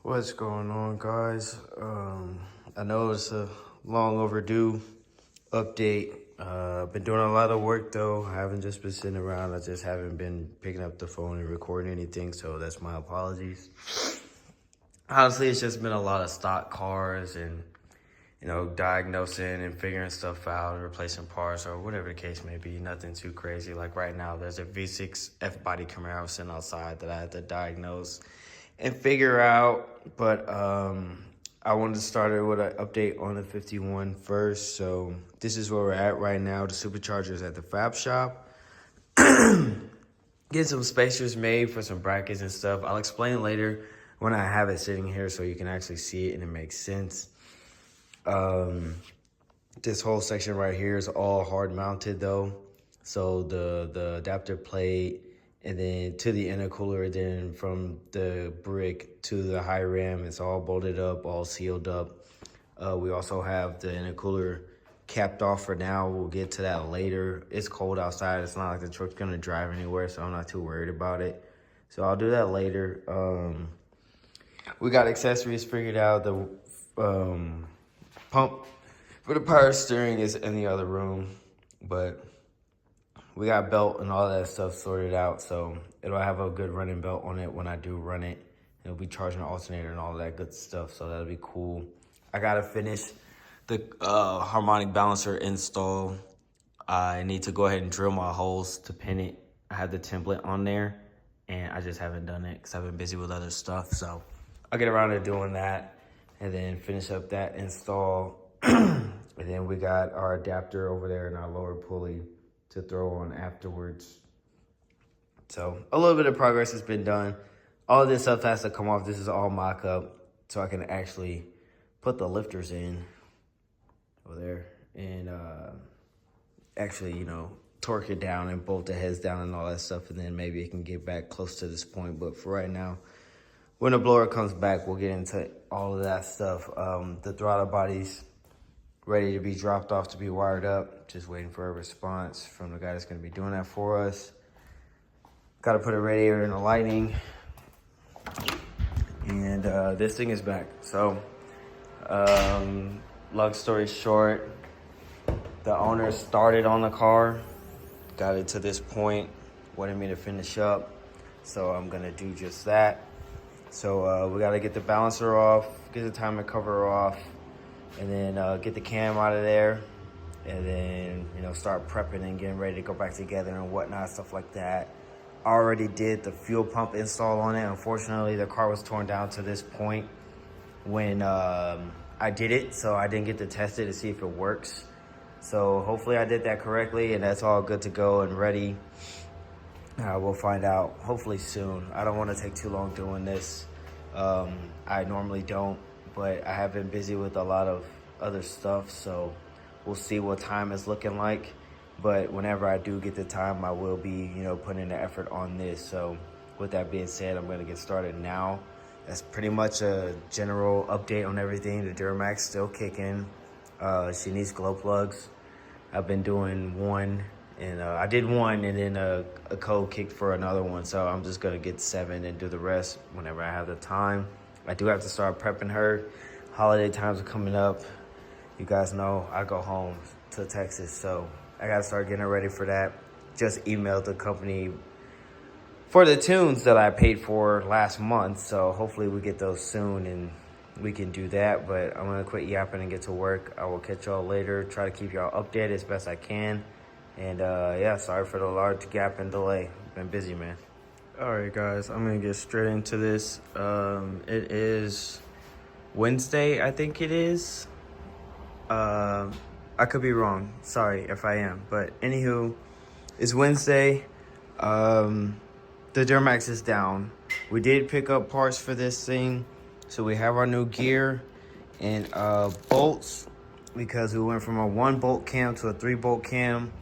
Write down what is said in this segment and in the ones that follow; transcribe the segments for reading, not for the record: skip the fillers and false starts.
What's going on, guys? I know it's a long overdue update. Been doing a lot of work though. I haven't just been sitting around. I just haven't been picking up the phone and recording anything, so that's my apologies. Honestly, it's just been a lot of stock cars and, diagnosing and figuring stuff out, replacing parts or whatever the case may be. Nothing too crazy. Like right now, there's a V6 F-body Camaro sitting outside that I had to diagnose and figure out. But I wanted to start it with an update on the 51 first. So this is where we're at right now. The supercharger's at the fab shop. Getting some spacers made for some brackets and stuff. I'll explain later when I have it sitting here so you can actually see it and it makes sense. This whole section right here is all hard mounted though. So the adapter plate and then to the intercooler, then from the brick to the high ram, it's all bolted up, all sealed up. We also have the intercooler capped off for now. We'll get to that later. It's cold outside. It's not like the truck's gonna drive anywhere, so I'm not too worried about it. So I'll do that later. We got accessories figured out. The pump for the power steering is in the other room, but we got belt and all that stuff sorted out, so it'll have a good running belt on it when I do run it. It'll be charging the alternator and all that good stuff, so that'll be cool. I gotta finish the harmonic balancer install. I need to go ahead and drill my holes to pin it. I have the template on there, and I just haven't done it because I've been busy with other stuff, so I'll get around to doing that and then finish up that install. And then we got our adapter over there and our lower pulley to throw on afterwards. So a little bit of progress has been done. All of this stuff has to come off. This is all mock-up, so I can actually put the lifters in over there and actually, torque it down and bolt the heads down and all that stuff, and then maybe it can get back close to this point. But for right now, when the blower comes back, we'll get into all of that stuff. The throttle body's ready to be dropped off to be wired up. Just waiting for a response from the guy that's gonna be doing that for us. Got to put a radiator in the lighting. And this thing is back. So, long story short, the owner started on the car, got it to this point, wanted me to finish up. So I'm gonna do just that. So we gotta get the balancer off, get the timer cover off, and then get the cam out of there, and then, start prepping and getting ready to go back together and whatnot, stuff like that. I already did the fuel pump install on it. Unfortunately, the car was torn down to this point when I did it, so I didn't get to test it to see if it works. So hopefully I did that correctly, and that's all good to go and ready. We'll find out hopefully soon. I don't want to take too long doing this. I normally don't, but I have been busy with a lot of other stuff, so we'll see what time is looking like. But whenever I do get the time, I will be, putting in the effort on this. So with that being said, I'm going to get started now. That's pretty much a general update on everything. The Duramax still kicking. She needs glow plugs. I've been doing one, and I did one, and then a code kicked for another one. So I'm just going to get 7 and do the rest whenever I have the time. I do have to start prepping her. Holiday times are coming up. You guys know I go home to Texas, so I got to start getting her ready for that. Just emailed the company for the tunes that I paid for last month, so hopefully we get those soon and we can do that. But I'm going to quit yapping and get to work. I will catch y'all later. Try to keep y'all updated as best I can. And yeah, sorry for the large gap and delay. Been busy, man. All right, guys, I'm going to get straight into this. It is Wednesday, I think it is. I could be wrong. Sorry if I am. But anywho, it's Wednesday. The Duramax is down. We did pick up parts for this thing. So we have our new gear and bolts, because we went from a 1-bolt cam to a 3-bolt cam.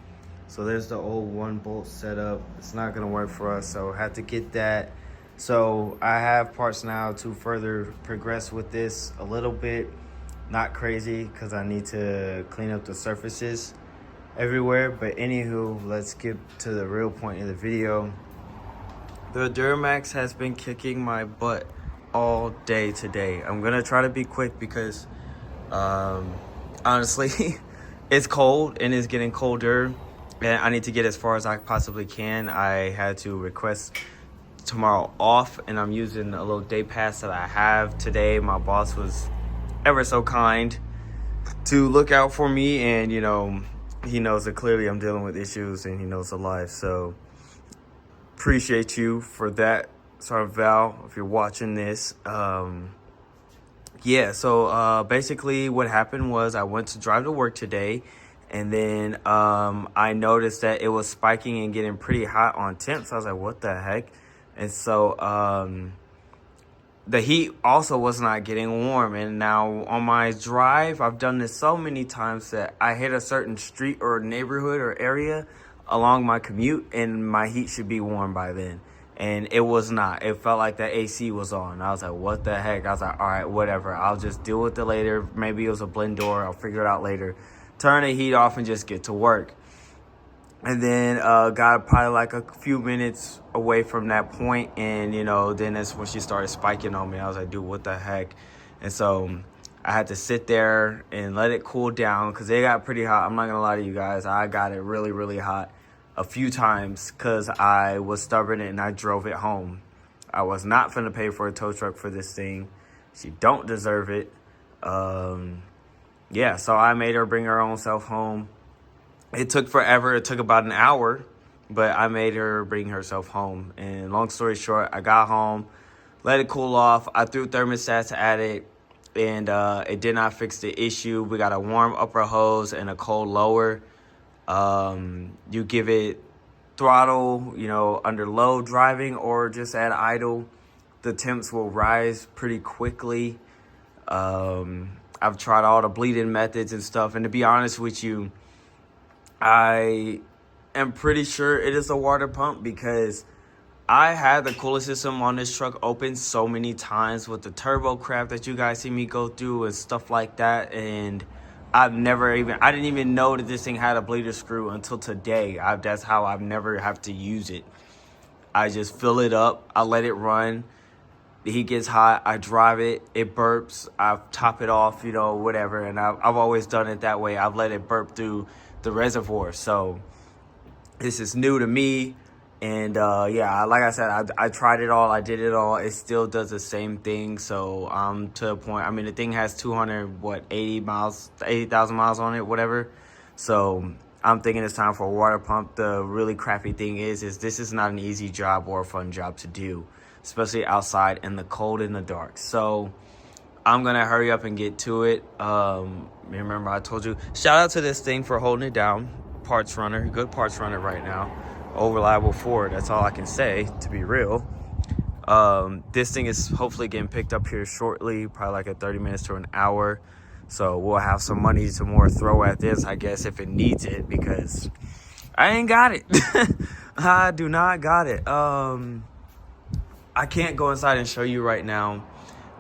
So there's the old 1-bolt setup. It's not gonna work for us, so I had to get that. So I have parts now to further progress with this a little bit. Not crazy, because I need to clean up the surfaces everywhere. But anywho, let's get to the real point of the video. The Duramax has been kicking my butt all day today. I'm gonna try to be quick because honestly it's cold and it's getting colder and I need to get as far as I possibly can. I had to request tomorrow off and I'm using a little day pass that I have today. My boss was ever so kind to look out for me, and you know, he knows that clearly I'm dealing with issues and he knows the life. So appreciate you for that. Sorry, Val, if you're watching this. Yeah, so basically what happened was I went to drive to work today, and then I noticed that it was spiking and getting pretty hot on temps. I was like, what the heck? And so the heat also was not getting warm. And now on my drive, I've done this so many times that I hit a certain street or neighborhood or area along my commute and my heat should be warm by then. And it was not. It felt like the AC was on. I was like, what the heck? I was like, all right, whatever. I'll just deal with it later. Maybe it was a blend door. I'll figure it out later. Turn the heat off and just get to work. And then got probably like a few minutes away from that point, and you know, then that's when she started spiking on me. I was like, dude, what the heck? And so I had to sit there and let it cool down because it got pretty hot. I'm not gonna lie to you guys, I got it really, really hot a few times because I was stubborn and I drove it home. I was not finna pay for a tow truck for this thing. She don't deserve it. Yeah, so I made her bring her own self home. It took forever. It took about an hour, but I made her bring herself home. And long story short, I got home, let it cool off. I threw thermostats at it, and it did not fix the issue. We got a warm upper hose and a cold lower. You give it throttle, you know, under low driving or just at idle, the temps will rise pretty quickly. I've tried all the bleeding methods and stuff, and to be honest with you, I am pretty sure it is a water pump because I had the cooling system on this truck open so many times with the turbo crap that you guys see me go through and stuff like that. And I didn't even know that this thing had a bleeder screw until today. That's how I've never have to use it. I just fill it up. I let it run. The heat gets hot. I drive it. It burps. I top it off, you know, whatever. And I've always done it that way. I've let it burp through the reservoir. So this is new to me. And yeah, like I said, I tried it all. I did it all. It still does the same thing. So I'm to a point. I mean, the thing has 80,000 miles on it, whatever. So I'm thinking it's time for a water pump. The really crappy thing is this is not an easy job or a fun job to do, especially outside in the cold and the dark. So I'm gonna hurry up and get to it. Remember I told you, shout out to this thing for holding it down. Parts runner, good parts runner right now. Reliable Ford, that's all I can say, to be real. This thing is hopefully getting picked up here shortly, probably like 30 minutes to an hour. So we'll have some money to more throw at this, I guess, if it needs it, because I ain't got it. I do not got it. I can't go inside and show you right now,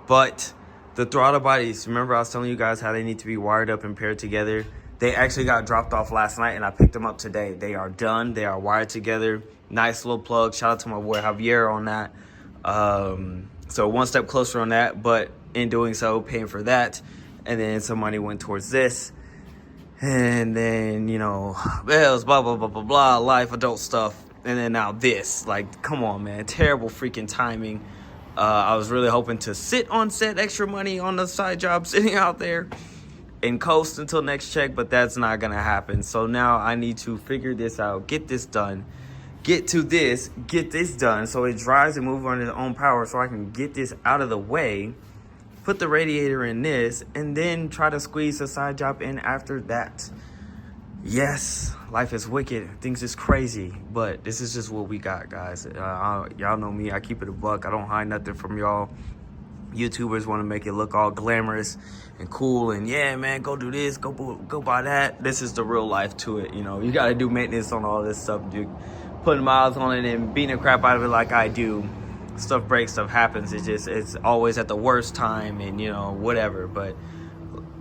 but the throttle bodies, remember I was telling you guys how they need to be wired up and paired together? They actually got dropped off last night and I picked them up today. They are done. They are wired together. Nice little plug. Shout out to my boy Javier on that. So one step closer on that, but in doing so, paying for that. And then some money went towards this. And then, you know, bills, blah, blah, blah, blah, blah, life, adult stuff. And then now this. Like, come on, man. Terrible freaking timing. I was really hoping to sit on set, extra money on the side job, sitting out there and coast until next check, but that's not gonna happen. So now I need to figure this out, get this done, get this done so it drives and moves on its own power so I can get this out of the way, put the radiator in this, and then try to squeeze the side job in after that. Yes, life is wicked, things is crazy, but this is just what we got, guys. Y'all know me, I keep it a buck. I don't hide nothing from y'all. YouTubers want to make it look all glamorous and cool and yeah, man, go do this, go buy that. This is the real life to it, you know. You got to do maintenance on all this stuff, dude. Putting miles on it and beating the crap out of it like I do. Stuff breaks, stuff happens. It's always at the worst time and, you know, whatever. But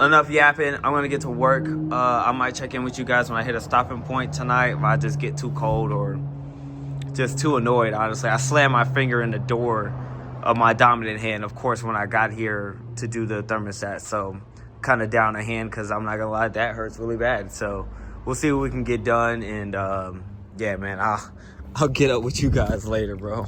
enough yapping. I'm going to get to work. I might check in with you guys when I hit a stopping point tonight if I just get too cold or just too annoyed, honestly. I slammed my finger in the door of my dominant hand, of course, when I got here to do the thermostat. So kind of down a hand because I'm not gonna lie, that hurts really bad. So we'll see what we can get done. And yeah, man, I'll get up with you guys later, bro.